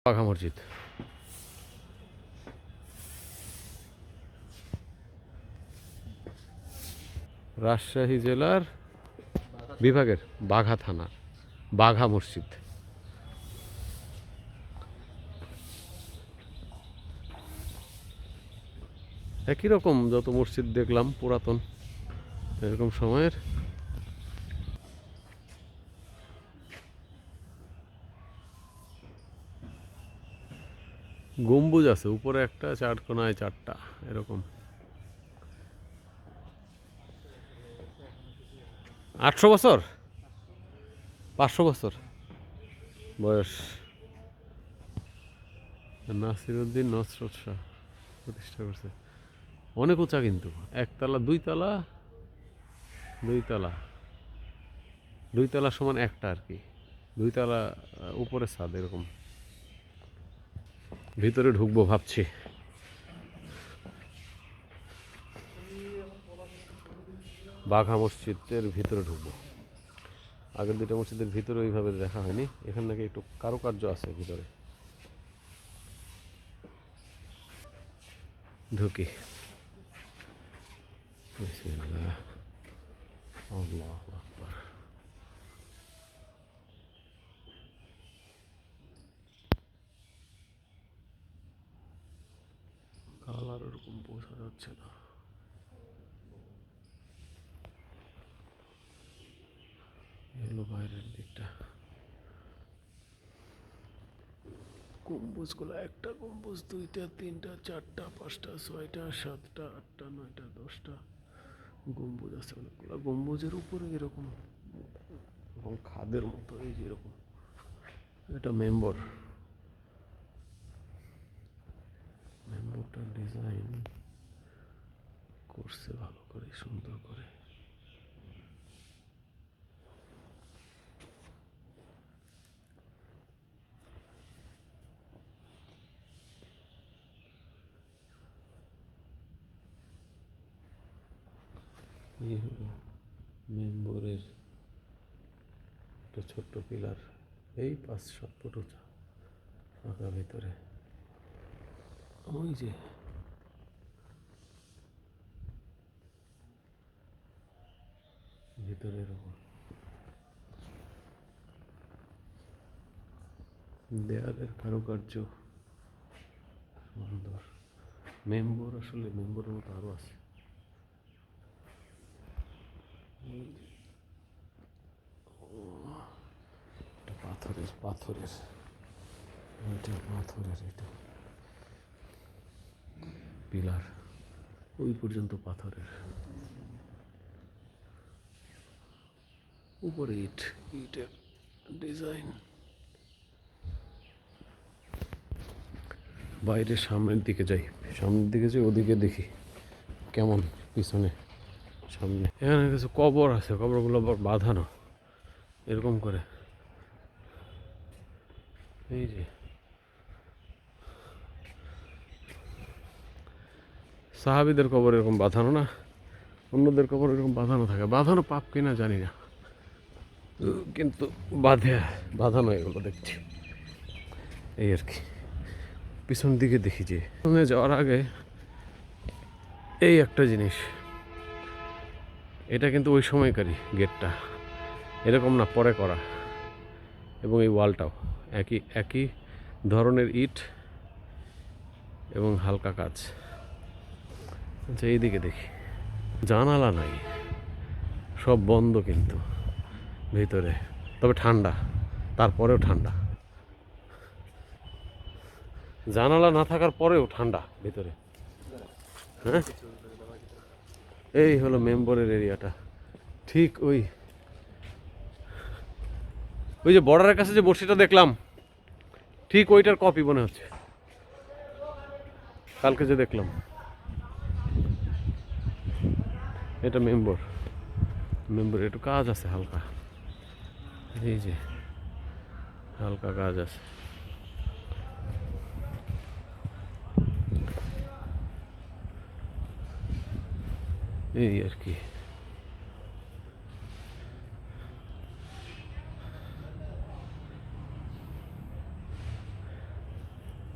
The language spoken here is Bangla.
বাঘা মসজিদ। রাজশাহী জেলার বিভাগের বাঘা থানার বাঘা মসজিদ। একই রকম যত মসজিদ দেখলাম পুরাতন এরকম সময়ের। গম্বুজ আছে উপরে একটা, চার কোনায় চারটা এরকম। 800 বছর, 500 বছর বয়স। নাসিরউদ্দিন নসরত শাহ প্রতিষ্ঠা করছে। অনেক উঁচা কিন্তু, একতলা দুইতলা, দুইতলা সমান একটা আর কি, দুইতলা উপরে ছাদ এরকম। ভিতরে ঢুকবো ভাবছি। বাঘা মসজিদের ভিতরে ঢুকবো। আগের দুটো মসজিদের ভিতরে ওইভাবে দেখা হয়নি, এখানে নাকি একটু কারুকার্য আছে ভিতরে। ঢুকি। বিসমিল্লাহ, আল্লাহু আকবার। কালার ওরকম বোঝা যাচ্ছে না। এলো বাইরের দিকটা। গম্বুজগুলো, একটা গম্বুজ, দুইটা, তিনটা, চারটা, পাঁচটা, ছয়টা, সাতটা, আটটা, নয়টা, 10টা গম্বুজ আছে অনেকগুলো। গম্বুজের উপরে এরকম এবং খাদের মতো এই যে এরকম। এটা মেম্বর, মেম্বরটার ডিজাইন করছে ভালো করে, সুন্দর করে। এই হলো মেম্বরের একটা ছোট্ট পিলার, এই 5-7 ফুট উঁচা, ফাঁকা ভিতরে। ওই যে ভিতরের ওপর দেয়ালের কারুকার্য সুন্দর। মেম্বর, আসলে মেম্বরের মতো আরো আছে। পাথরের পাথরের এটা পাথরের, এটা পিলার ওই পর্যন্ত পাথরের, উপরে ইট, ইটের ডিজাইন। বাইরে সামনের দিকে যাই, সামনের দিকে যাই, ওদিকে দেখি কেমন পিছনে সামনে। এখানে কিছু কবর আছে, কবরগুলো আবার বাঁধানো এরকম করে। এই যে সাহাবীদের কবর এরকম বাঁধানো না, অন্যদের কবর এরকম বাঁধানো থাকে। বাঁধানো পাপ কিনা জানি না, কিন্তু বাঁধানো এগুলো দেখছি এই আর কি। পিছন দিকে দেখি যে সামনে যাওয়ার আগে এই একটা জিনিস, এটা কিন্তু ওই সময়কারই গেটটা, এরকম না পরে করা। এবং এই ওয়ালটাও একই একই ধরনের ইট এবং হালকা কাজ। আচ্ছা এইদিকে দেখি, জানালা নাই, সব বন্ধ কিন্তু ভিতরে, তবে ঠান্ডা, তারপরেও ঠান্ডা। জানালা না থাকার পরেও ঠান্ডা ভিতরে। হ্যাঁ, এই হলো মেম্বরের এরিয়াটা। ঠিক ওই ওই যে বর্ডারের কাছে যে বড়শিটা দেখলাম, ঠিক ওইটার কপি মনে হচ্ছে, কালকে যে দেখলাম। এটা মেম্বর, মেম্বর একটু কাজ আছে হালকা, এই যে হালকা কাজ আছে। এই আর কি।